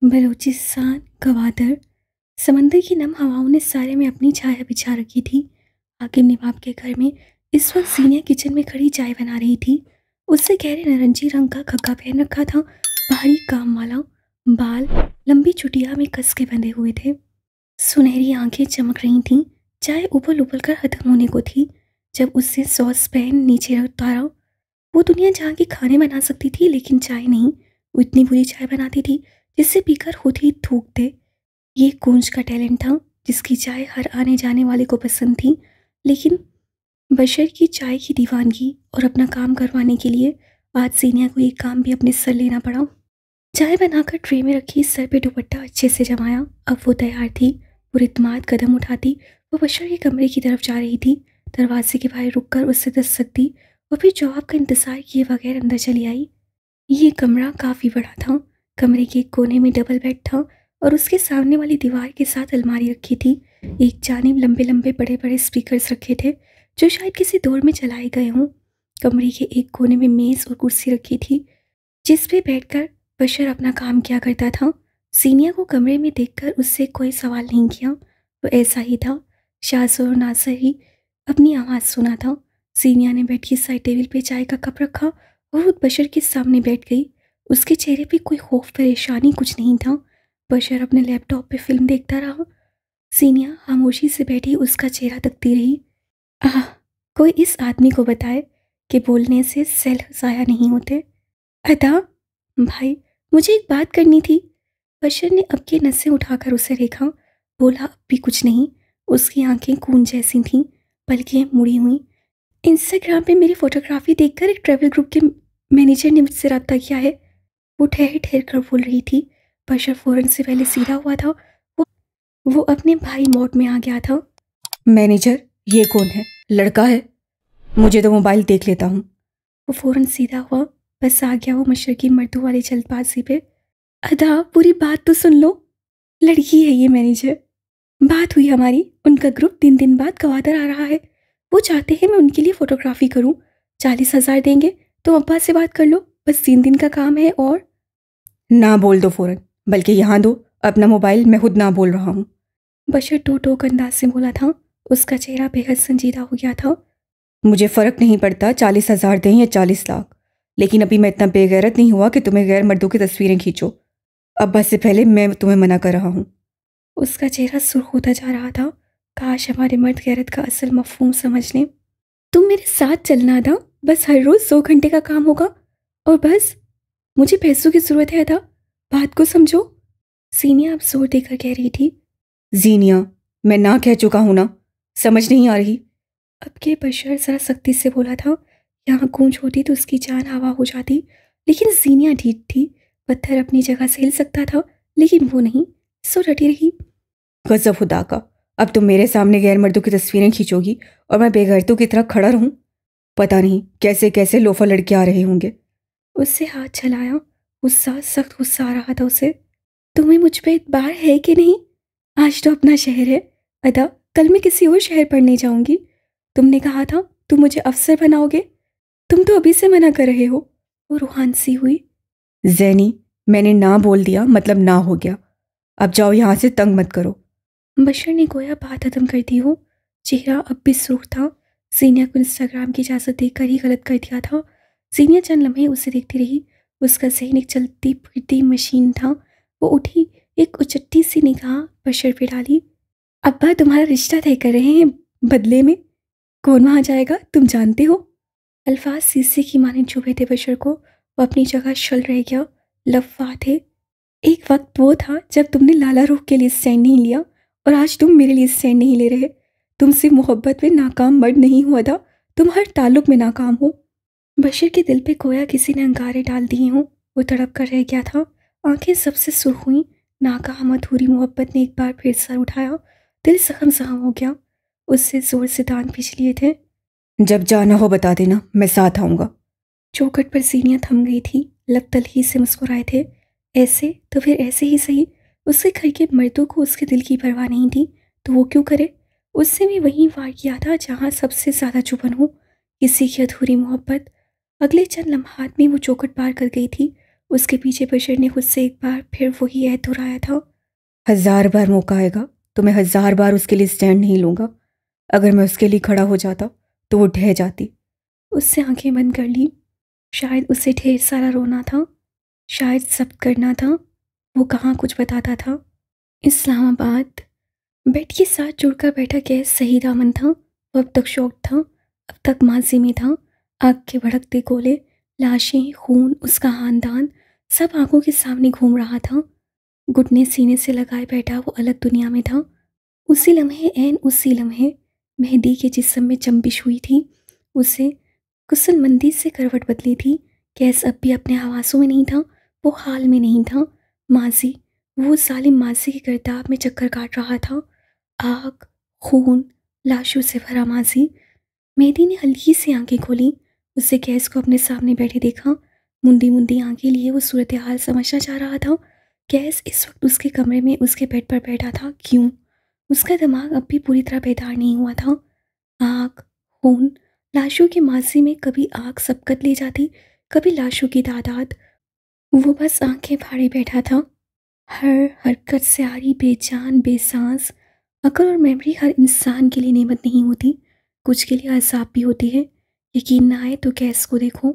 बलूचिस्तान गवादर समंदर की नम हवाओं ने सारे में अपनी छाया बिछा रखी थी। हाकिम नवाब के घर में इस वक्त सीनिया किचन में खड़ी चाय बना रही थी। उससे गहरे नारंगी रंग का खग्गा पहन रखा था, भारी काम वाला, बाल लंबी चुटिया में कस के बंधे हुए थे, सुनहरी आंखें चमक रही थीं। चाय उबल उबल कर खत्म होने को थी जब उससे सॉस पैन नीचे उतारा। वो दुनिया जहाँ की खाने बना सकती थी लेकिन चाय नहीं। वो इतनी बुरी चाय बनाती थी जिससे पीकर खुद ही थूक दे। ये कूंज का टैलेंट था जिसकी चाय हर आने जाने वाले को पसंद थी। लेकिन बशर की चाय की दीवानगी और अपना काम करवाने के लिए आज सीनिया को ये काम भी अपने सर लेना पड़ा। चाय बनाकर ट्रे में रखी, सर पे दुपट्टा अच्छे से जमाया। अब वो तैयार थी। पुरितमाद कदम उठाती वो बशर के कमरे की तरफ जा रही थी। दरवाजे के बाहर रुककर उससे दस्तक दी और फिर जवाब का इंतजार किए बगैर अंदर चली आई। ये कमरा काफ़ी बड़ा था। कमरे के एक कोने में डबल बेड था और उसके सामने वाली दीवार के साथ अलमारी रखी थी। एक जानिब लंबे लंबे बड़े बड़े स्पीकर्स रखे थे जो शायद किसी दौर में चलाए गए हों। कमरे के एक कोने में मेज़ और कुर्सी रखी थी जिस पे बैठकर बशर अपना काम किया करता था। सीनिया को कमरे में देखकर उससे कोई सवाल नहीं किया। वो ऐसा ही था। शाज़ और नासर ही अपनी आवाज़ सुना था। सीनिया ने बेड की साइड टेबल पे चाय का कप रखा और वो बशर के सामने बैठ गई। उसके चेहरे पे कोई खौफ परेशानी कुछ नहीं था। बशर अपने लैपटॉप पे फिल्म देखता रहा। सीनिया खामोशी से बैठी उसका चेहरा तकती रही। आह, कोई इस आदमी को बताए कि बोलने से सेल ज़ाया नहीं होते। अदा भाई, मुझे एक बात करनी थी। बशर ने अब की नसें उठाकर उसे देखा। बोला अब भी कुछ नहीं। उसकी आंखें खून जैसी थीं, पलकें मुड़ी हुई। इंस्टाग्राम पे मेरी फोटोग्राफी देखकर एक ट्रैवल ग्रुप के मैनेजर ने मुझसे रब्ता किया है। वो ठहर ठहर कर बोल रही थी। बशर फौरन से पहले सीधा हुआ था। वो वो अपने भाई मोड में आ गया था। मैनेजर, ये कौन है? लड़का है? मुझे तो मोबाइल देख लेता हूँ। वो फौरन सीधा हुआ। बस आ गया वो मशर की मर्दों वाली जल्दबाजी पे। अदा पूरी बात तो सुन लो। लड़की है ये मैनेजर। बात हुई हमारी। उनका ग्रुप 3 दिन बाद गवादर आ रहा है। वो चाहते हैं मैं उनके लिए फ़ोटोग्राफी करूं। 40,000 देंगे। तो अब्बा से बात कर लो। बस 3 दिन का काम है। और ना बोल दो फ़ौरन, बल्कि यहाँ दो अपना मोबाइल, मैं खुद ना बोल रहा हूँ। बशर टोक अंदाज से बोला था। उसका चेहरा बेहद संजीदा हो गया था। मुझे फ़र्क नहीं पड़ता 40,000 दें या 40 लाख, लेकिन अभी मैं इतना बेगैरत नहीं हुआ कि तुम्हें गैर मर्दों की तस्वीरें खींचो। अब्बा से पहले मैं तुम्हें मना कर रहा हूँ। उसका चेहरा सुर्ख होता जा रहा था। काश हमारे मर्द गैरत का असल मफहूम समझ लें। तुम मेरे साथ चलना था। बस हर रोज़ 2 घंटे का काम होगा और बस। मुझे पैसों की ज़रूरत है अदा। बात को समझो। सीनिया अब जोर देकर कह रही थी। जीनिया, मैं ना कह चुका हूँ ना, समझ नहीं आ रही? अब के बशर ज़रा सख्ती से बोला था। यहाँ गूंज होती तो उसकी जान हवा हो जाती। लेकिन जीनिया ढीठ थी। पत्थर अपनी जगह से हिल सकता था लेकिन वो नहीं। सो डटी रही। गजब खुदा का, अब तुम मेरे सामने गैर मर्दों की तस्वीरें खींचोगी और मैं बेगैरतों की तरह खड़ा रहूं? पता नहीं कैसे कैसे लोफर लड़के आ रहे होंगे। उससे हाथ चलाया। गुस्सा, सख्त गुस्सा आ रहा था उसे। तुम्हें मुझ पे इतबार है कि नहीं? आज तो अपना शहर है अदा। कल मैं किसी और शहर पढ़ने जाऊंगी। तुमने कहा था तुम मुझे अफसर बनाओगे। तुम तो अभी से मना कर रहे हो। वो रूहान सी हुई। जैनी, मैंने ना बोल दिया मतलब ना हो गया। अब जाओ यहाँ से, तंग मत करो। बशर ने गोया बात खत्म कर दी हो। चेहरा अब भी सुर्ख था। सीनिया को इंस्टाग्राम की इजाज़त देकर ही गलत कर दिया था। सीनिया चंद लम्हे उसे देखती रही। उसका जहन एक चलती फिरती मशीन था। वो उठी, एक उचट्टी सी निगाह बशर पे डाली। अब्बा तुम्हारा रिश्ता तय कर रहे हैं। बदले में कौन वहाँ जाएगा तुम जानते हो? अल्फाज शीशे की माने चुभे थे बशर को। वो अपनी जगह शल रह गया। लफ्ज़ थे। एक वक्त वो था जब तुमने लाला रूह के लिए स्टैंड नहीं लिया और आज तुम मेरे लिए स्टैंड नहीं ले रहे। तुम सिर्फ मोहब्बत में नाकाम मर्द नहीं हुआ था, तुम हर ताल्लुक में नाकाम हो। बशर के दिल पे गोया किसी ने अंगारे डाल दिए हों। वो तड़प कर रह गया था। आंखें सबसे सुर्ख हुई। नाकाम अधूरी मोहब्बत ने एक बार फिर सर उठाया। दिल सहम सहम हो गया। उससे जोर से दांत पिछ लिए थे। जब जाना हो बता देना, मैं साथ आऊँगा। चौखट पर सीनियाँ थम गई थी। लब तलखी से मुस्कुराए थे। ऐसे तो फिर ऐसे ही सही। उसके घर के मर्दों को उसके दिल की परवाह नहीं थी तो वो क्यों करे? उससे भी वहीं वार किया था जहाँ सबसे ज़्यादा चुभन हो, किसी की अधूरी मोहब्बत। अगले चंद लम्हात में वो चौखट पार कर गई थी। उसके पीछे बशर ने खुद से एक बार फिर वही ऐद दोहराया था। 1000 बार मौका आएगा तो मैं 1000 बार उसके लिए स्टैंड नहीं लूँगा। अगर मैं उसके लिए खड़ा हो जाता तो वो ढह जाती। उससे आंखें बंद कर ली। शायद उसे ढेर सारा रोना था, शायद सब करना था। वो कहाँ कुछ बताता था। इस्लामाबाद। बेड के साथ जुड़कर बैठा गैस सही दामन था। वो अब तक शौक था, अब तक माजी में था। आग के भड़कते गोले, लाशें, खून, उसका खानदान सब आंखों के सामने घूम रहा था। घुटने सीने से लगाए बैठा वो अलग दुनिया में था। उसी लम्हे, ऐन उसी लम्हे मेहंदी के जिस्म में जंबिश हुई थी। उसे कुसलमंदी से करवट बदली थी। गैस अब भी अपने हवासों में नहीं था, वो हाल में नहीं था। माजी, वो जालिम माजी के गर्दाब में चक्कर काट रहा था। आग, खून, लाशों से भरा माजी। मेहदी ने हल्की सी आंखें खोली। उससे गैस को अपने सामने बैठे देखा। मुंदी मुंदी आंखें लिए वो सूरत हाल समझना चाह रहा था। गैस इस वक्त उसके कमरे में उसके बेड पर बैठा था। क्यों? उसका दिमाग अब भी पूरी तरह बेदार नहीं हुआ था। आग, खून, लाशों की माजी में कभी आग सबकत ले जाती, कभी लाशों की तादाद। वो बस आंखें फाड़े बैठा था। हर हरकत से आ रही बेजान बेसांस। अकल और मेमोरी हर इंसान के लिए नेमत नहीं होती, कुछ के लिए अजाब भी होती है। यकीन ना आए तो गैस को देखो,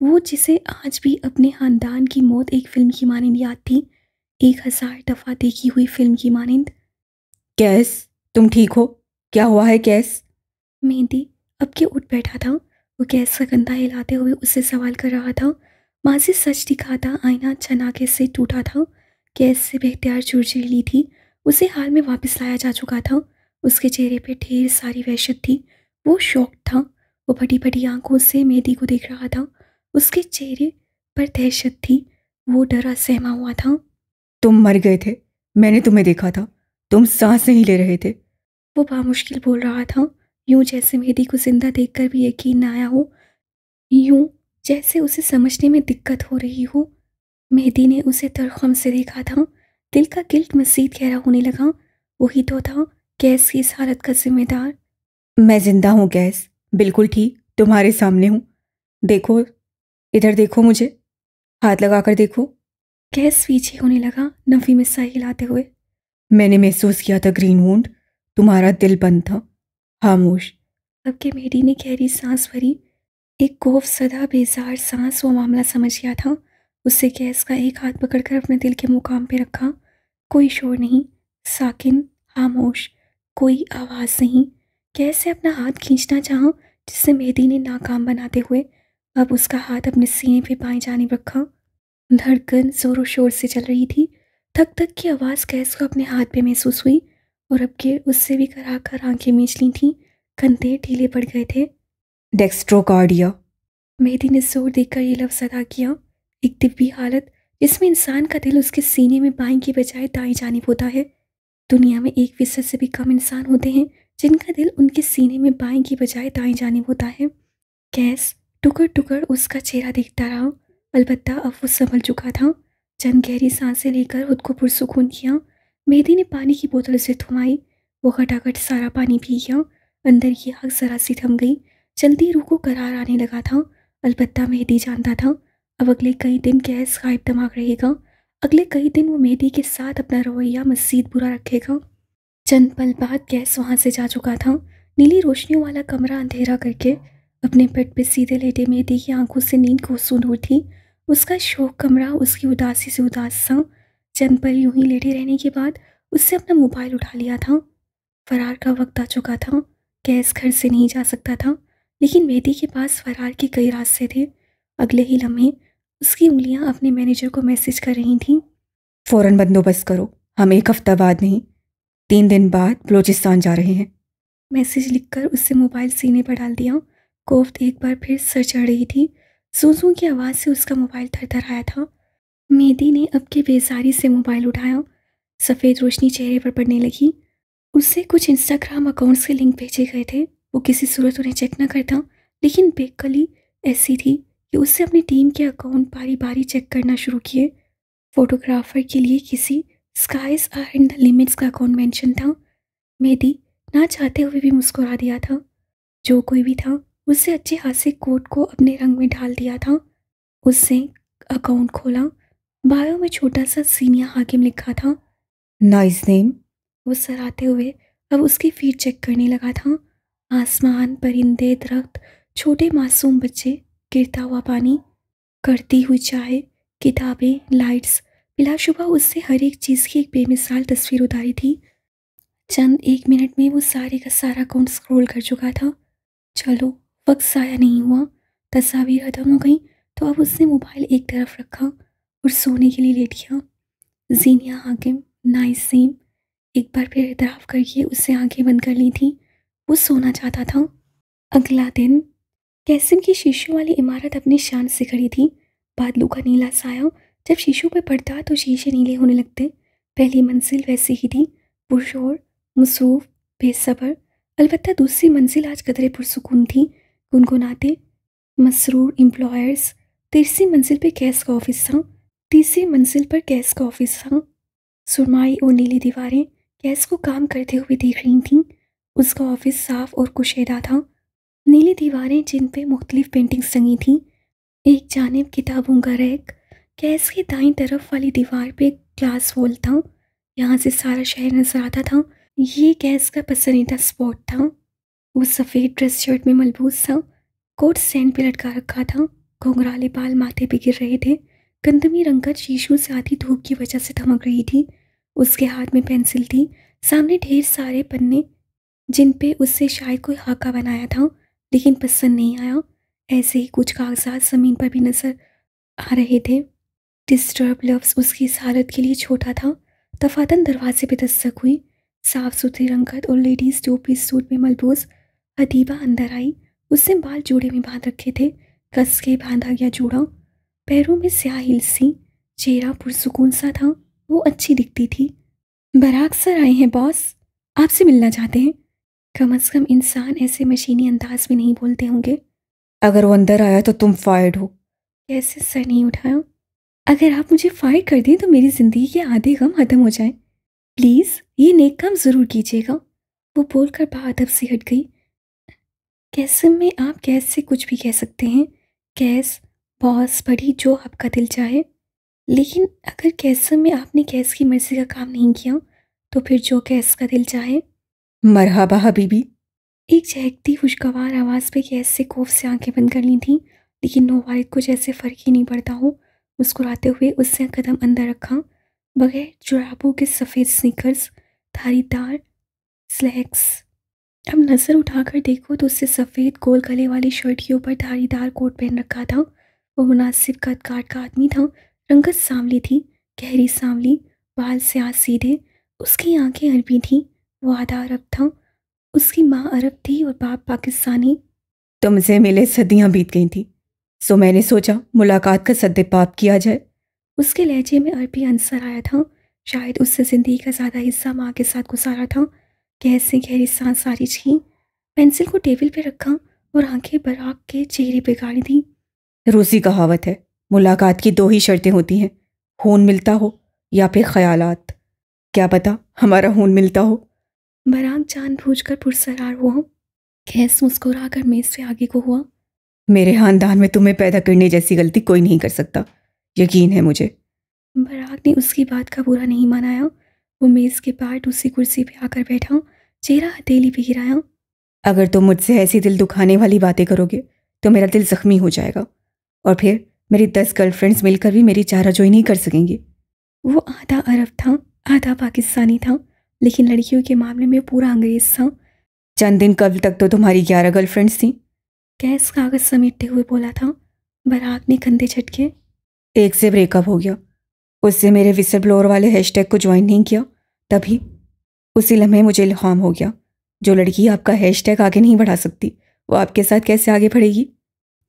वो जिसे आज भी अपने खानदान की मौत एक फिल्म की मानिंद याद थी, 1000 दफ़ा देखी हुई फिल्म की मानिंद। गैस, तुम ठीक हो? क्या हुआ है गैस? मेहंदी अब के उठ बैठा था। वो गैस का कंधा हिलाते हुए उससे सवाल कर रहा था। माजी सच दिखाता आईना चनाके से टूटा था। गैस से बेख्तियार चुरचुरी थी। उसे हाल में वापस लाया जा चुका था। उसके चेहरे पे ढेर सारी वहशत थी। वो शौक था। वो बड़ी बड़ी आंखों से मेहंदी को देख रहा था। उसके चेहरे पर दहशत थी। वो डरा सहमा हुआ था। तुम मर गए थे, मैंने तुम्हें देखा था। तुम सांस नहीं ले रहे थे। वो बामुश्किल बोल रहा था, यूं जैसे मेहंदी को जिंदा देखकर भी यकीन न आया हो, यूं जैसे उसे समझने में दिक्कत हो रही हो। मेहंदी ने उसे तरखम से देखा था। दिल का गिल्ट मज़ीद गहरा होने लगा। वही तो था गैस की इस हालत का जिम्मेदार। मैं जिंदा हूँ गैस, बिल्कुल ठीक, तुम्हारे सामने हूँ। देखो, इधर देखो मुझे, हाथ लगाकर देखो। गैस पीछे होने लगा, नफी में सर हिलाते हुए। मैंने महसूस किया था ग्रीन वूंड, तुम्हारा दिल बंद था, खामोश। अब के मेहंदी ने गहरी सांस भरी, एक खौफ सदा बेजार सांस। वो मामला समझ गया था। उससे गैस का एक हाथ पकड़कर अपने दिल के मुकाम पे रखा। कोई शोर नहीं, साकिन, खामोश, कोई आवाज़ नहीं। गैस से अपना हाथ खींचना चाहा, जिससे मेहंदी ने नाकाम बनाते हुए अब उसका हाथ अपने सीने पे बाएं जानिब रखा। धड़कन जोरों शोर से चल रही थी। थक थक की आवाज़ गैस को अपने हाथ पे महसूस हुई और अब के उससे भी करा कर आंखें मीच ली थीं। कंधे ढीले पड़ गए थे। डेक्स्ट्रोकार्डिया। मेहंदी ने जोर देकर ये लफ्ज़ अदा किया। एक दिव्य हालत जिसमें इंसान का दिल उसके सीने में बाएं की बजाय दाएं जानिब होता है। दुनिया में 1% से भी कम इंसान होते हैं जिनका दिल उनके सीने में बाएं की बजाय दाएं जानिब होता है। गैस टुकर टुकर उसका चेहरा देखता रहा। अलबत्ता अब वो संभल चुका था। चंद गहरी सांसें लेकर खुद को पुरसुकून किया। मेहंदी ने पानी की बोतल से थमाई। वो खटाखट सारा पानी पी गया। अंदर की आग जरा सी थम गई। जल्दी रूह को करार आने लगा था। अलबत्ता मेहंदी जानता था अब अगले कई दिन गैस गायब दिमाग रहेगा। अगले कई दिन वो मेहंदी के साथ अपना रवैया मज़ीद बुरा रखेगा। चंद पल बाद गैस वहाँ से जा चुका था। नीली रोशनियों वाला कमरा अंधेरा करके अपने बेड पे सीधे लेटे मेहंदी की आंखों से नींद कोसों दूर थी। उसका शोक कमरा उसकी उदासी से उदास सा। चंद पल यूं ही लेटे रहने के बाद उससे अपना मोबाइल उठा लिया था। फरार का वक्त आ चुका था। गैस घर से नहीं जा सकता था, लेकिन मेहंदी के पास फरार के कई रास्ते थे। अगले ही लम्हे उसकी उंगलियां अपने मैनेजर को मैसेज कर रही थीं। फौरन बंदोबस्त करो, हम 1 हफ्ता बाद नहीं, 3 दिन बाद बलूचिस्तान जा रहे हैं। मैसेज लिखकर उससे मोबाइल सीने पर डाल दिया। कोफ्त एक बार फिर सर चढ़ रही थी। सूसू की आवाज़ से उसका मोबाइल थरथराया था। मेहंदी ने अब के बेजारी से मोबाइल उठाया। सफ़ेद रोशनी चेहरे पर पड़ने लगी। उससे कुछ इंस्टाग्राम अकाउंट्स के लिंक भेजे गए थे। वो किसी सूरत उन्हें चेक न करता, लेकिन बेकली ऐसी थी कि उससे अपनी टीम के अकाउंट बारी बारी चेक करना शुरू किए। फोटोग्राफर के लिए किसी skies are in the limits का अकाउंट मेंशन था। मेहंदी ना चाहते हुए भी मुस्कुरा दिया था। जो कोई भी था उससे अच्छे खासे कोट को अपने रंग में ढाल दिया था। उससे अकाउंट खोला। बायो में छोटा सा सीनिया हाकिम लिखा था। Nice name. वो सराहते हुए अब उसकी फीड चेक करने लगा था। आसमान, परिंदे, दरख्त, छोटे मासूम बच्चे, गिरता हुआ पानी, करती हुई चाय, किताबें, लाइट्स, बिलाशुबा उससे हर एक चीज़ की एक बेमिसाल तस्वीर उतारी थी। चंद एक मिनट में वो सारे का सारा अकाउंट स्क्रॉल कर चुका था। चलो, वक्त ज़ाया नहीं हुआ। तस्वीर खत्म हो गई तो अब उसने मोबाइल एक तरफ रखा और सोने के लिए लेट गया। जीनिया हाकिम, नाइस सीम। एक बार फिर इतराफ़ करके उससे आंखें बंद कर ली थी। वो सोना चाहता था। अगला दिन कैसिम की शीशों वाली इमारत अपनी शान से खड़ी थी। बादलों का नीला साया जब शीशों पर पड़ता तो शीशे नीले होने लगते। पहली मंजिल वैसी ही थी, पुरशोर, मसरूफ, बेसब्र। अलबत्ता दूसरी मंजिल आज कदरे पुरसुकून थी, गुनगुनाते मसरूर एम्प्लॉयर्स। तीसरी मंजिल पर गैस का ऑफिस था। तीसरी मंजिल पर गैस का ऑफिस था। सुरमाई और नीली दीवारें गैस को काम करते हुए देख रही थीं। उसका ऑफिस साफ और कुशीदा था। नीली दीवारें जिन पे मुख्तलिफ पेंटिंग्स टंगी थीं। एक जानिब किताबों का रैक, गैस की दाईं तरफ वाली दीवार पे ग्लास वॉल था। यहाँ से सारा शहर नजर आता था। ये गैस का पसंदीदा स्पॉट था। वो सफ़ेद ड्रेस शर्ट में मलबूस था। कोट स्टैंड पे लटका रखा था। घुंघराले बाल माथे पे गिर रहे थे। गंदमी रंगत शीशों से आती धूप की वजह से धमक रही थी। उसके हाथ में पेंसिल थी। सामने ढेर सारे पन्ने जिन पे उससे शायद कोई खाका बनाया था, लेकिन पसंद नहीं आया। ऐसे ही कुछ कागजात ज़मीन पर भी नजर आ रहे थे। डिस्टर्ब लफ्ज़ उसकी इस हालत के लिए छोटा था। तफातन दरवाजे पे दस्तक हुई। साफ सुथरी रंगत और लेडीज़ टू पीस सूट में मलबूस अदीबा अंदर आई। उसने बाल जूड़े में बांध रखे थे। कस के बांधा गया जूड़ा, पैरों में स्याह हील्स सी। चेहरा पुरसुकून सा था। वो अच्छी दिखती थी। बराक सर आए हैं बॉस, आपसे मिलना चाहते हैं। कम से कम इंसान ऐसे मशीनी अंदाज में नहीं बोलते होंगे। अगर वो अंदर आया तो तुम फायर्ड हो। कैसे सर नहीं उठाया। अगर आप मुझे फायर कर दें तो मेरी ज़िंदगी के आधे गम ख़त्म हो जाएं। प्लीज़ ये नेक काम ज़रूर कीजिएगा। वो बोलकर बादब से हट गई। कैसम में आप गैस से कुछ भी कह सकते हैं। गैस, बॉस, बड़ी, जो आपका दिल चाहे। लेकिन अगर कैसम में आपने गैस की मर्जी का काम नहीं किया तो फिर जो गैस का दिल चाहे। मरहबा हबीबी। एक चहकती खुशगवार आवाज़ पे गैस से खौफ से आंखें बंद कर ली थीं, लेकिन नौवारिद को जैसे फ़र्क ही नहीं पड़ता हो। मुस्कुराते हुए उसने कदम अंदर रखा। बगैर जुराबों के सफ़ेद स्नीकर्स, धारीदार स्लैक्स। अब नज़र उठाकर देखो तो उससे सफ़ेद गोल गले वाली शर्ट के ऊपर धारीदार कोट पहन रखा था। वो मुनासिब कद काट का आदमी था। रंगत सांवली थी, गहरी सांवली, बाल स्याह सीधे। उसकी आंखें अरबी थीं। वो आधा अरब था। उसकी माँ अरब थी और बाप पाकिस्तानी। तुमसे मिले सदियां बीत गई थी, सो मैंने सोचा मुलाकात का सद्दे पाप किया जाए। उसके लहजे में अरबी अंसर आया था। शायद उससे ज़िंदगी का ज़्यादा हिस्सा माँ के साथ गुजारा था। गैस से गहरी सांस सारी छी। पेंसिल को टेबल पे रखा और आंखें बराक के चेहरे पे गाड़ी दी। रूसी कहावत है, मुलाकात की दो ही शर्तें होती हैं, खून मिलता हो या फिर ख्यालात। क्या पता हमारा खून मिलता हो। बराक जानबूझकर पुरसरार हुआ। गैस मुस्कुराकर मेज से आगे को हुआ। मेरे खानदान में तुम्हें पैदा करने जैसी गलती कोई नहीं कर सकता, यकीन है मुझे। बराक ने उसकी बात का बुरा नहीं मनाया। वो मेज़ के पार दूसरी कुर्सी पे आकर बैठा, चेहरा हथेली पे गिराया। अगर तुम मुझसे ऐसी दिल दुखाने वाली बातें करोगे तो मेरा दिल जख्मी हो जाएगा और फिर मेरी 10 गर्लफ्रेंड्स मिलकर भी मेरी चाराजोई नहीं कर सकेंगी। वो आधा अरब था, आधा पाकिस्तानी था, लेकिन लड़कियों के मामले में पूरा अंग्रेज था। चंद दिन कबल तक तो तुम्हारी 11 गर्लफ्रेंड्स थीं। गैस कागज समेटते हुए बोला था। बराक ने कंधे झटके। एक से ब्रेकअप हो गया। उससे मेरे विसल ब्लोअर वाले हैशटैग को ज्वाइन नहीं किया, तभी उसी लम्हे मुझे इल्हाम हो गया, जो लड़की आपका हैशटैग आगे नहीं बढ़ा सकती वो आपके साथ कैसे आगे बढ़ेगी।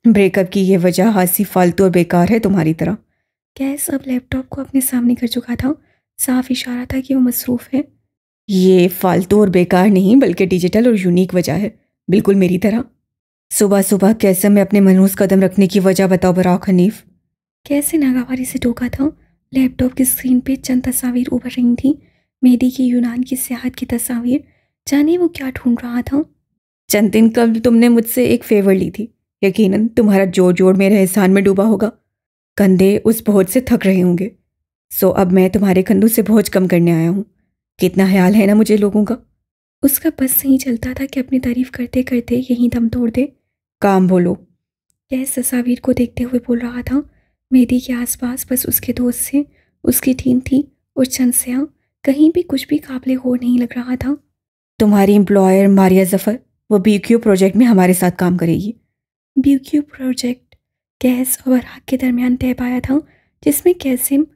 ब्रेकअप की ये वजह हासी फालतू और बेकार है तुम्हारी तरह। गैस अब लैपटॉप को अपने सामने कर चुका था। साफ इशारा था कि वो मसरूफ़ है। ये फालतू और बेकार नहीं बल्कि डिजिटल और यूनिक वजह है, बिल्कुल मेरी तरह। सुबह सुबह कैसे मैं अपने मनहूस कदम रखने की वजह बताओ बराक हनीफ। कैसे नागावारी से टोका था। लैपटॉप की स्क्रीन पे चंद तस्वीर उभर रही थी। मेहदी की यूनान की सियाहत की तस्वीर। जाने वो क्या ढूंढ रहा था। चंद दिन कबल तुमने मुझसे एक फेवर ली थी, यकीनन तुम्हारा जोड़ जोड़ मेरे एहसान में डूबा होगा। कंधे उस बोझ से थक रहे होंगे। सो अब मैं तुम्हारे कंधों से बोझ कम करने आया हूँ। कितना ख्याल है ना मुझे लोगों का। उसका बस नहीं चलता था कि अपनी तारीफ करते करते यहीं दम तोड़ दे। काम बोलो। कैस तस्वीर को देखते हुए बोल रहा था। मेहदी के आसपास बस उसके दोस्त थे, उसकी टीम थी और चंद स्याह। कहीं भी कुछ भी काबिले गौर नहीं लग रहा था। तुम्हारी एम्प्लॉयर मारिया जफर, वो BQ प्रोजेक्ट में हमारे साथ काम करेगी। BQ प्रोजेक्ट कैस और बराक के दरमियान तय पाया था, जिसमें कैसिम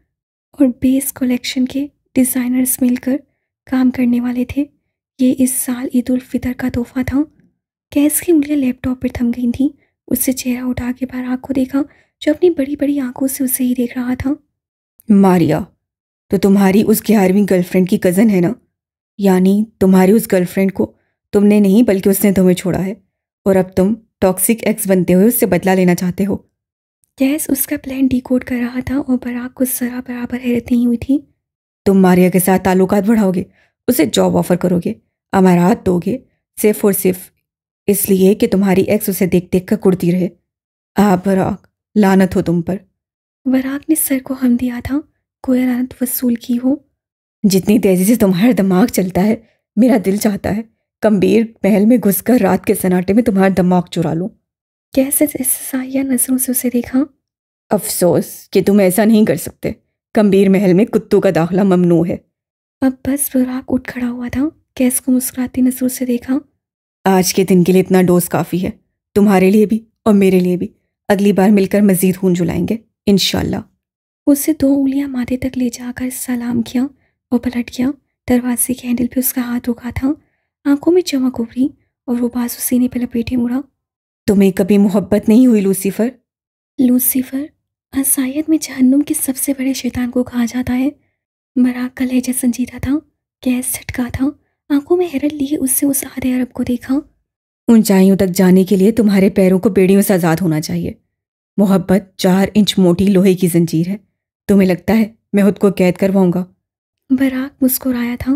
और बेस कलेक्शन के डिज़ाइनर्स मिलकर काम करने वाले थे। ये इस साल ईद उल फितर का तोहफा था। कैस की उंगलियां लैपटॉप पर थम गई थीं। उससे चेहरा उठा के बराक को देखा, जो अपनी बड़ी बड़ी आंखों से उसे ही देख रहा था। मारिया तो तुम्हारी उस 11वीं गर्लफ्रेंड की कज़न है ना? यानी तुम्हारी उस गर्लफ्रेंड को तुमने नहीं बल्कि उसने तुम्हें छोड़ा है, और अब तुम टॉक्सिक एक्स बनते हुए उससे बदला लेना चाहते हो। कैस उसका प्लान डिकोड कर रहा था और बराक को जरा बराबर हैरत नहीं हुई थी। तुम मारिया के साथ ताल्लुकात बढ़ाओगे, उसे जॉब ऑफर करोगे, अमारात दोगे, सिर्फ और सिर्फ इसलिए कि तुम्हारी एक्स उसे देख देख कर कुड़ती रहे। बराक, लानत हो तुम पर। बराक ने सर को हम दिया था, कोई लानत वसूल की हो। जितनी तेजी से तुम्हारा दिमाग चलता है, मेरा दिल चाहता है गंभीर महल में घुसकर रात के सन्नाटे में तुम्हारा दिमाग चुरा लूं। कैसे साया नजरों से उसे देखा। अफसोस कि तुम ऐसा नहीं कर सकते। गंभीर महल में कुत्तों का दाखिला ममनू है। अब बस बराक उठ खड़ा हुआ था। कैस को मुस्कुराती नजरों से देखा। आज के दिन के लिए इतना डोज काफ़ी है, तुम्हारे लिए भी और मेरे लिए भी। अगली बार मिलकर मजीद खून जुलाएंगे इंशाल्लाह। उससे 2 उंगलियां माथे तक ले जाकर सलाम किया और पलट गया। दरवाजे के हैंडल पे उसका हाथ रुका था। आंखों में चमक उभरी और वो बाजू सीने पे लपेटे मुड़ा। तुम्हें कभी मोहब्बत नहीं हुई लूसीफर? लूसीफर शायद में जहन्नुम के सबसे बड़े शैतान को कहा जाता है। बराक का लहजा संजीदा था। कैस झटका था। आंखों में हैरत लिए उससे उस आधे अरब को देखा। ऊंचाइयों तक जाने के लिए तुम्हारे पैरों को बेड़ियों से आज़ाद होना चाहिए। मोहब्बत 4 इंच मोटी लोहे की जंजीर है। तुम्हें लगता है मैं खुद को कैद करवाऊंगा? बराक मुस्कुराया था,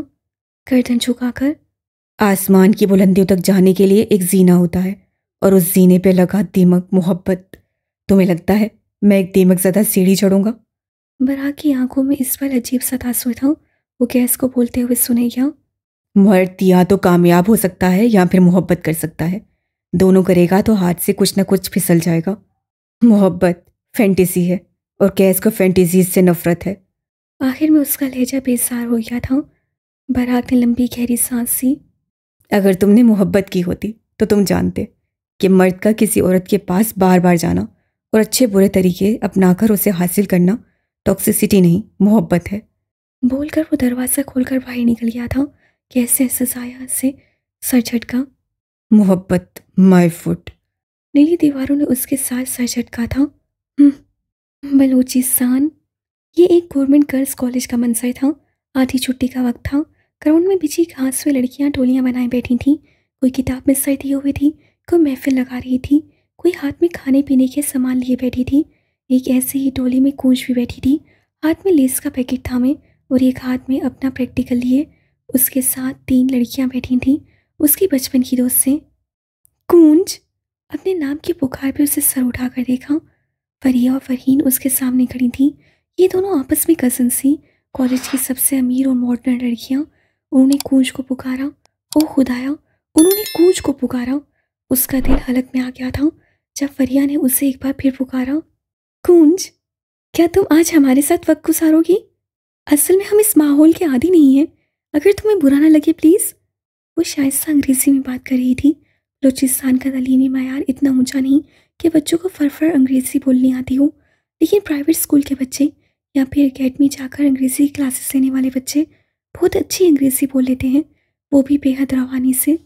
गर्दन झुकाकर। आसमान की बुलंदियों तक जाने के लिए एक जीना होता है, और उस जीने पे लगा दीमक मोहब्बत। तुम्हें लगता है मैं एक दीमक ज़दा सीढ़ी चढ़ूंगा? बराक की आंखों में इस पर अजीब सा तासुर था। वो कैस को बोलते हुए सुने गया। मर्द या तो कामयाब हो सकता है या फिर मोहब्बत कर सकता है। दोनों करेगा तो हाथ से कुछ ना कुछ फिसल जाएगा। मोहब्बत फैंटेसी है, और कैस को फैंटेसी से नफरत है। आखिर में उसका लहजा बेसार हो गया था। बराक ने लंबी गहरी सांस ली। अगर तुमने मोहब्बत की होती तो तुम जानते कि मर्द का किसी औरत के पास बार बार जाना और अच्छे बुरे तरीके अपनाकर उसे हासिल करना टॉक्सिसिटी नहीं, मोहब्बत है। बोलकर वो दरवाज़ा खोलकर बाहर निकल गया था। कैसे सजाया से सर झटका। मोहब्बत माय फुट। नीली दीवारों ने उसके साथ सर झटका था। बलूचिस्तान। ये एक गवर्नमेंट गर्ल्स कॉलेज का मंजर था। आधी छुट्टी का वक्त था। ग्राउंड में बिछी घास में लड़कियां टोलियां बनाए बैठी थीं। कोई किताब में सर दिए हुए थी, कोई महफिल लगा रही थी, कोई हाथ में खाने पीने के सामान लिए बैठी थी। एक ऐसी ही टोली में कूंज भी बैठी थी, हाथ में लेस का पैकेट थामे और एक हाथ में अपना प्रैक्टिकल लिए। उसके साथ 3 लड़कियां बैठी थीं, उसकी बचपन की दोस्त से। कूंज अपने नाम की पुकार पे उसे सर उठाकर देखा। फरिया और फरहीन उसके सामने खड़ी थीं। ये दोनों आपस में कज़न थीं, कॉलेज की सबसे अमीर और मॉडर्न लड़कियां। उन्होंने कूंज को पुकारा। ओ खुदाया, उन्होंने कूंज को पुकारा। उसका दिल हलक में आ गया था जब फरिया ने उसे एक बार फिर पुकारा। कूंज, क्या तुम आज हमारे साथ वक्त गुजारोगी? असल में हम इस माहौल के आदी नहीं हैं, अगर तुम्हें बुरा ना लगे प्लीज़। वो शायद अंग्रेजी में बात कर रही थी। बलूचिस्तान का तालीमी मायार इतना ऊंचा नहीं कि बच्चों को फरफर अंग्रेज़ी बोलनी आती हो, लेकिन प्राइवेट स्कूल के बच्चे या फिर अकेडमी जाकर अंग्रेज़ी क्लासेस लेने वाले बच्चे बहुत अच्छी अंग्रेज़ी बोल लेते हैं, वो भी बेहद रवानी से।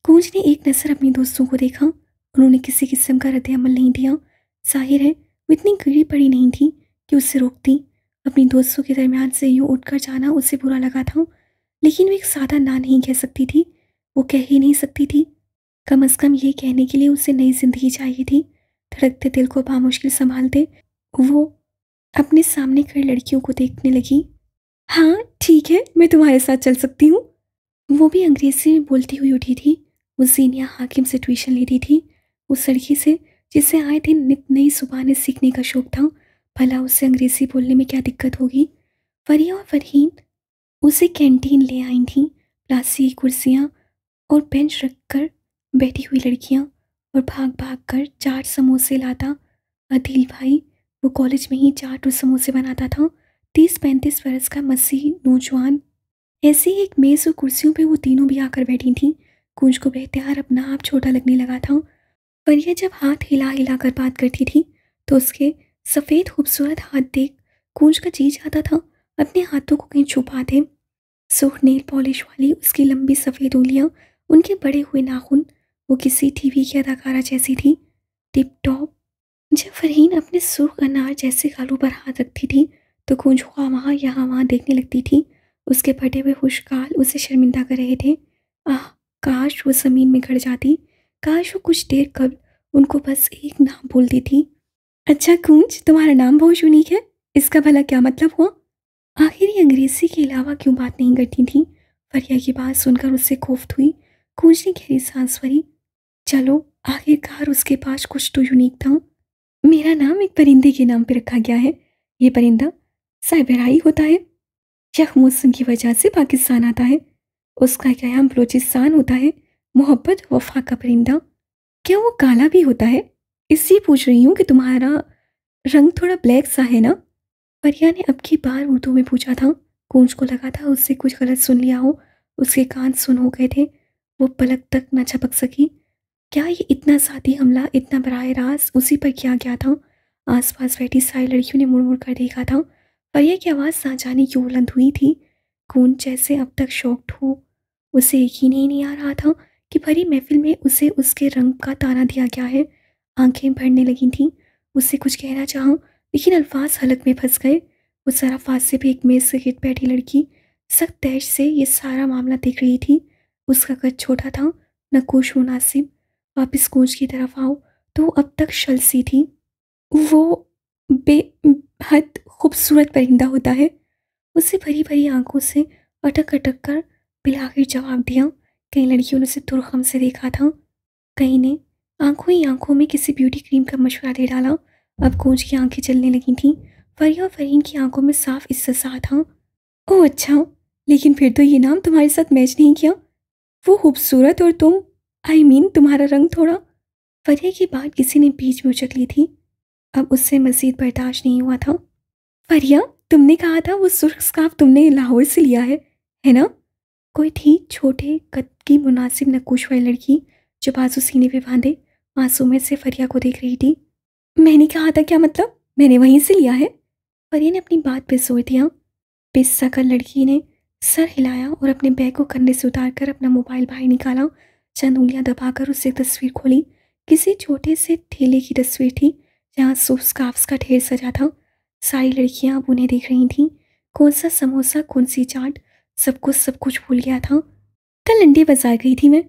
कूंज ने एक नज़र अपनी दोस्तों को देखा। उन्होंने किसी किस्म का रद्द अमल नहीं दिया। जाहिर है वो इतनी कीड़ी पड़ी नहीं थी कि उससे रोकती। अपनी दोस्तों के दरमियान से यूँ उठकर जाना उसे बुरा लगा था, लेकिन वो एक सादा ना नहीं कह सकती थी। वो कह ही नहीं सकती थी। कम अज़ कम ये कहने के लिए उसे नई जिंदगी चाहिए थी। धड़कते दिल को बामुश्किल संभालते वो अपने सामने खड़ी लड़कियों को देखने लगी। हाँ ठीक है, मैं तुम्हारे साथ चल सकती हूँ। वो भी अंग्रेजी में बोलती हुई उठी थी। वो जीनिया हाकिम से ट्यूशन लेती थी, उस लड़की से जिसे आए दिन नित नई जुबानें सीखने का शौक था। भला उसे अंग्रेज़ी बोलने में क्या दिक्कत होगी। फरिया और फरहीन उसे कैंटीन ले आई थीं। प्लास्टिक की कुर्सियाँ और बेंच रखकर बैठी हुई लड़कियाँ और भाग भाग कर चाट समोसे लाता अदील भाई। वो कॉलेज में ही चाट और समोसे बनाता था। 30-35 बरस का मसीह नौजवान। ऐसी ही एक मेज़ और कुर्सियों पे वो तीनों भी आकर बैठी थीं। कूंज को बेख्तियार अपना आप छोटा लगने लगा था। फरिया जब हाथ हिला हिला कर बात करती थी तो उसके सफ़ेद खूबसूरत हाथ देख कूंज का जी जाता था अपने हाथों को कहीं छुपा दे। सुर्ख नेल पॉलिश वाली उसकी लंबी सफ़ेद उंगलियां, उनके बड़े हुए नाखून, वो किसी टीवी की अदाकारा जैसी थी, टिप टॉप। जब फरहीन अपने सुर्ख अनार जैसे गालों पर हाथ रखती थी तो कूंज वहाँ यहाँ वहाँ देखने लगती थी। उसके फटे हुए खुश गाल उसे शर्मिंदा कर रहे थे। आह, काश वो ज़मीन में गड़ जाती। काश वो कुछ देर कबल उनको बस एक नाम बोलती थी। अच्छा कूंज, तुम्हारा नाम बहुत यूनिक है, इसका भला क्या मतलब हुआ। आखिर ये अंग्रेज़ी के अलावा क्यों बात नहीं करती थी। फरिया की बात सुनकर उससे कोफ्त हुई। कूंज ने गहरी सांस भरी। चलो, आखिरकार उसके पास कुछ तो यूनिक था। मेरा नाम एक परिंदे के नाम पे रखा गया है। ये परिंदा साइबेरियाई होता है। यह मौसम की वजह से पाकिस्तान आता है। उसका क़याम बलूचिस्तान होता है। मोहब्बत वफा का परिंदा। क्या वो काला भी होता है। इसलिए पूछ रही हूँ कि तुम्हारा रंग थोड़ा ब्लैक सा है ना। फरिया ने अब की बार उर्दू में पूछा था। कूंज को लगा था उससे कुछ गलत सुन लिया हो। उसके कान सुन हो गए थे। वो पलक तक न झपक सकी। क्या ये इतना सादी हमला इतना बराह रास्त उसी पर किया गया था। आसपास बैठी सारी लड़कियों ने मुड़ मुड़ कर देखा था। फरिया की आवाज़ ना जाने क्यों बुलंद हुई थी। कूंज जैसे अब तक शॉक्ड हो। उसे यकीन ही नहीं आ रहा था कि भरी महफिल में उसे उसके रंग का ताना दिया गया है। आंखें भरने लगी थीं। उससे कुछ कहना चाहा लेकिन अल्फाज हलक में फंस गए। वो जरा फास से भी एक मेज से गिर बैठी लड़की सख्त तैश से ये सारा मामला देख रही थी। उसका कद छोटा था, नकोश मुनासिब। वापस कूंज की तरफ आओ तो अब तक शल सी थी। वो बेहद खूबसूरत परिंदा होता है। उससे भरी भरी आंखों से अटक अटक कर बिलाखिर जवाब दिया। कई लड़कियों ने उसे तुरखम से देखा था, कई ने आंखों ही आंखों में किसी ब्यूटी क्रीम का मशवरा दे डाला। अब कूंज की आंखें चलने लगी थीं। फरिया और फरहीन की आंखों में साफ इस्तेसा था। ओह अच्छा, लेकिन फिर तो ये नाम तुम्हारे साथ मैच नहीं किया। वो खूबसूरत और तुम, तुम्हारा रंग थोड़ा। फरिया की बात किसी ने बीच में उचक ली थी। अब उससे मजीद बर्दाश्त नहीं हुआ था। फरिया, तुमने कहा था वो सुर्ख स्कार्फ तुमने लाहौर से लिया है ना। कोई थी छोटे कद की मुनासिब नकुश वाली लड़की जो बाजू सीने पे बांधे मासूमियत से फरिया को देख रही थी। मैंने कहा था क्या मतलब, मैंने वहीं से लिया है। फरिया ने अपनी बात पे जोर दिया। पिस्सा कर लड़की ने सर हिलाया और अपने बैग को कंधे से उतारकर अपना मोबाइल बाहर निकाला। चंद उंगलियां दबाकर उससे तस्वीर खोली। किसी छोटे से ठेले की तस्वीर थी जहाँ सूफ स्कार्फ्स का ढेर सजा था। सारी लड़कियां अब उन्हें देख रही थीं। कौन सा समोसा, कौन सी चाट, सब कुछ भूल गया था। कल अंडे बाजार गई थी मैं,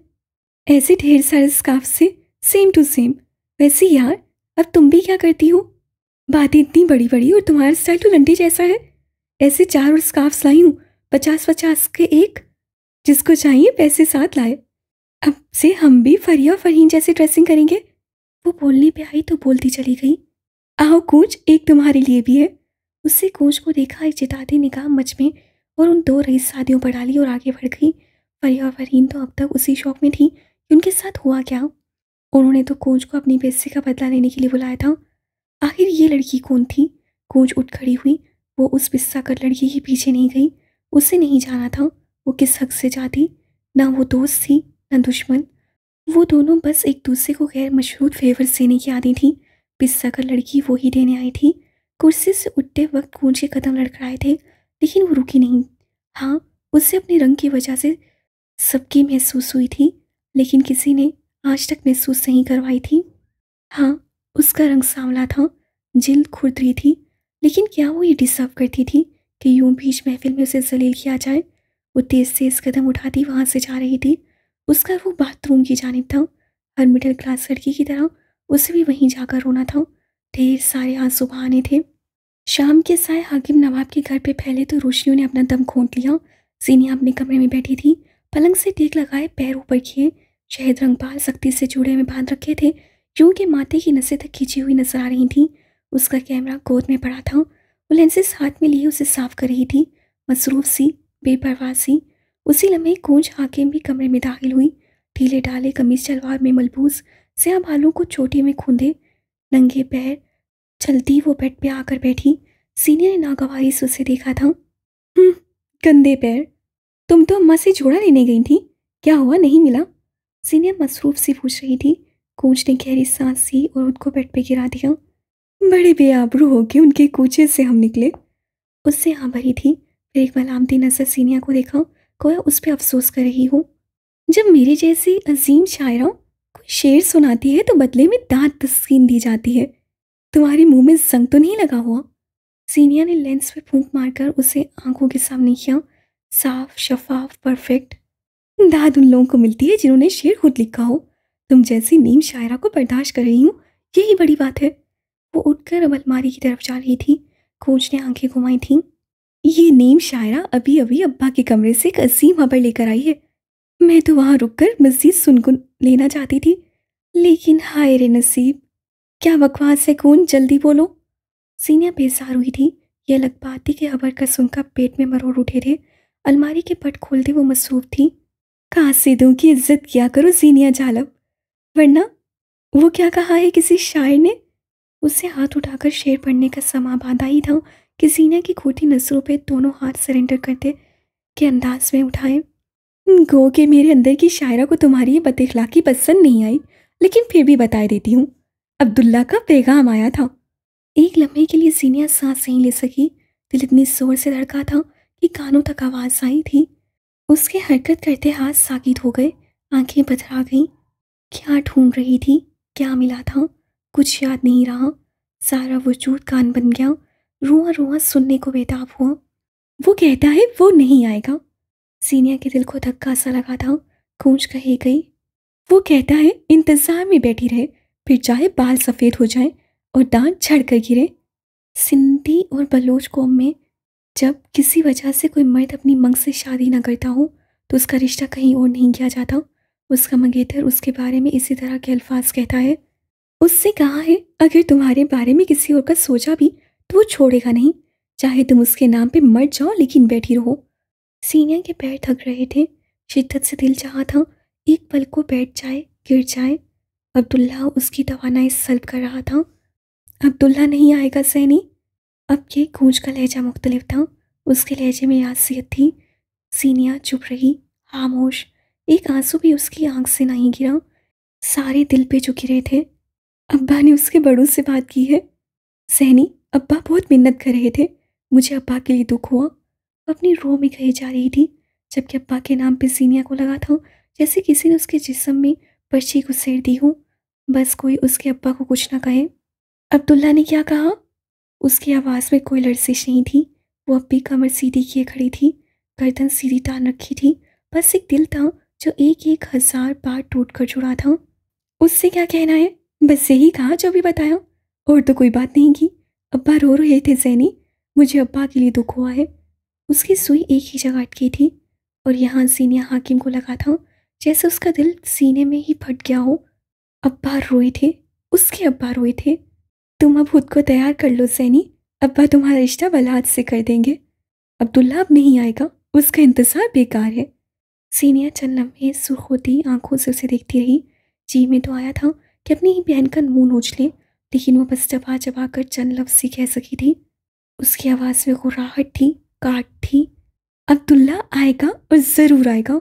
ऐसे ढेर सारे स्कार्फ से सेम टू सेम। वैसे यार, अब तुम भी क्या करती हो। बातें इतनी बड़ी बड़ी और तुम्हारा स्टाइल तो लंडे जैसा है। ऐसे 4 और स्कार्फ लाई हूँ, 50-50 के एक। जिसको चाहिए पैसे साथ लाए। अब से हम भी फरिया और फरहीन जैसी ड्रेसिंग करेंगे। वो बोलने पे आई तो बोलती चली गई। आओ कूंज, एक तुम्हारे लिए भी है। उससे कूंज को देखा एक चिताती निगाह मच में और उन 2 रईस शादियों पर डाली और आगे बढ़ गई। फरिया और फरहीन तो अब तक उसी शौक में थी कि उनके साथ हुआ क्या। उन्होंने तो कूंज को अपनी बेइज्जती का बदला लेने के लिए बुलाया था। आखिर ये लड़की कौन थी। कूंज उठ खड़ी हुई। वो उस पिस्सा कर लड़की के पीछे नहीं गई। उसे नहीं जाना था वो किस हक से जाती। ना वो दोस्त थी न दुश्मन। वो दोनों बस एक दूसरे को गैर मशरूत फेवर्स देने की आदी थी। पिस्सा कर लड़की वो ही देने आई थी। कुर्सी से उठते वक्त कूंज के कदम लड़खड़ाए थे लेकिन वो रुकी नहीं। हाँ, उससे अपने रंग की वजह से सबकी महसूस हुई थी लेकिन किसी ने आज तक महसूस नहीं करवाई थी। हाँ, उसका रंग सांवला था, जिल्द खुरदरी थी, लेकिन क्या वो ये डिजर्व करती थी कि यूं बीच महफिल में उसे जलील किया जाए। वो तेज तेज कदम उठाती वहाँ से जा रही थी। उसका वो बाथरूम की जानिब था। हर मिडिल क्लास लड़की की तरह उसे भी वहीं जाकर रोना था। ढेर सारे आंसू बहाने थे। शाम के साय हाकिम नवाब के घर पे फैले तो रोशनियों ने अपना दम घोंट लिया। सीनिया अपने कमरे में बैठी थी, पलंग से टेक लगाए पैर ऊपर किए, शहद रंग बाल सख्ती से चूड़े में बांध रखे थे, यूं के माथे की नसें तक खींची हुई नजर आ रही थीं। उसका कैमरा गोद में पड़ा था। वो लेंसेज हाथ में लिए उसे साफ कर रही थी, मसरूफ सी, बेपरवाह सी। उसी लम्हे कूंज हाकिम भी कमरे में दाखिल हुई। ढीले ढाले कमीज शलवार में मलबूस, स्याह बालों को चोटी में खूंदे, नंगे पैर चलती वो बेड पे आकर बैठी। सीनियर ने नागवारी से उसे देखा था। गंदे पैर। तुम तो अम्मा से जोड़ा लेने गई थी, क्या हुआ, नहीं मिला? सीनियर मसरूफ सी पूछ रही थी। कूंज ने गहरी सांस ली और उसको बेड पे गिरा दिया। बड़े बेआबरू होके उनके कूचे से हम निकले। उससे हाँ भरी थी। फिर एक मलामती नजर सीनिया को देखा, गोया उस पर अफसोस कर रही हो। जब मेरे जैसी अजीम शायरा कोई शेर सुनाती है तो बदले में दांत तस्कीन दी जाती है। तुम्हारे मुंह में जंग तो नहीं लगा हुआ? सीनिया ने लेंस पे फूंक मारकर उसे आंखों के सामने किया। साफ, शफाफ, परफेक्ट। दाद उन लोगों को मिलती है जिन्होंने शेर खुद लिखा हो। तुम जैसी नीम शायरा को बर्दाश्त कर रही हूँ, यही बड़ी बात है। वो उठकर अब अलमारी की तरफ जा रही थी। खोज ने आंखें घुमाई थीं। ये नीम शायरा अभी अभी अब्बा के कमरे से एक अजीम खबर लेकर आई है। मैं तो वहां रुककर मजीद सुनगुन लेना चाहती थी, लेकिन हाय रे नसीब। क्या बकवास है कौन, जल्दी बोलो। सीनिया बेजार हुई थी। यह अलग बात थी कि खबर का सुनकर पेट में मरोड़ उठे थे। अलमारी के पट खोलते वो मसरूफ थी। कासिदों की इज्जत किया करो सीनिया जालब, वरना। वो क्या कहा है किसी शायर ने? उससे हाथ उठाकर शेर पढ़ने का समा बांधा ही था कि सीनिया की खोटी नसों पे दोनों हाथ सरेंडर करते के अंदाज में उठाए। गो के मेरे अंदर की शायरा को तुम्हारी ये बदअखलाकी पसंद नहीं आई, लेकिन फिर भी बता देती हूँ। अब्दुल्ला का पैगाम आया था। एक लम्हे के लिए सीनिया सांस नहीं ले सकी। दिल इतनी जोर से धड़का था कि कानों तक आवाज आई थी। उसके हरकत करते हाथ साकित हो गए, आंखें बथरा गईं। क्या ढूंढ रही थी, क्या मिला था, कुछ याद नहीं रहा। सारा वजूद कान बन गया, रुआ रुआ सुनने को बेताब हुआ। वो कहता है वो नहीं आएगा। सीनिया के दिल को धक्का सा लगा था। गूंज कही गई। वो कहता है इंतजार में बैठी रहे, फिर चाहे बाल सफ़ेद हो जाए और दांत झड़ कर गिरे। सिंधी और बलोच कौम में जब किसी वजह से कोई मर्द अपनी मंग से शादी ना करता हो तो उसका रिश्ता कहीं और नहीं किया जाता। उसका मंगेतर उसके बारे में इसी तरह के अल्फाज कहता है। उससे कहा है अगर तुम्हारे बारे में किसी और का सोचा भी तो वो छोड़ेगा नहीं, चाहे तुम उसके नाम पे मर जाओ लेकिन बैठी रहो। सीनिया के पैर थक रहे थे। शिद्दत से दिल चाहा था एक पल को बैठ जाए, गिर जाए। अब्दुल्ला उसकी तवानाई सल्ब कर रहा था। अब्दुल्ला नहीं आएगा सैनी। अब ये गूंज का लहजा मुख्तलिफ था, उसके लहजे में यासियत थी। सीनिया चुप रही, खामोश। एक आंसू भी उसकी आंख से नहीं गिरा। सारे दिल पे जो गिरे थे। अब्बा ने उसके बड़ों से बात की है। सैनी, अब्बा बहुत मिन्नत कर रहे थे, मुझे अब्बा के लिए दुख हुआ। अपनी रो में कही जा रही थी, जबकि अब्बा के नाम पे सीनिया को लगा था जैसे किसी ने उसके जिस्म में पर्ची घुसेड़ दी हो। बस कोई उसके अब्बा को कुछ ना कहे। अब्दुल्ला ने क्या कहा? उसकी आवाज़ में कोई लर्जिश नहीं थी। वो अब भी कमर सीधी किए खड़ी थी, गर्दन सीधी तान रखी थी। बस एक दिल था जो एक एक हजार बार टूट कर जुड़ा था। उससे क्या कहना है? बस यही कहा जो भी बताया, और तो कोई बात नहीं की। अब्बा रो रहे थे सैनी, मुझे अब्बा के लिए दुख हुआ है। उसकी सुई एक ही जगह अटकी थी और यहाँ सीनिया हाकिम को लगा था जैसे उसका दिल सीने में ही फट गया हो। अब्बा रोए थे, उसके अब्बा रोए थे। तुम अब खुद को तैयार कर लो सैनी, अब्बा तुम्हारा रिश्ता बलात से कर देंगे। अब्दुल्ला अब नहीं आएगा, उसका इंतजार बेकार है। सीनिया चंद लम्हे सुर्ख होती आंखों से उसे देखती रही। जी में तो आया था कि अपनी ही बहन का मुंह नोच ले, लेकिन वो बस चबा चबा कर चंद लफ्ज़ ही कह सकी थी। उसकी आवाज़ में गुर्राहट थी, काट थी। अब्दुल्ला आएगा और ज़रूर आएगा।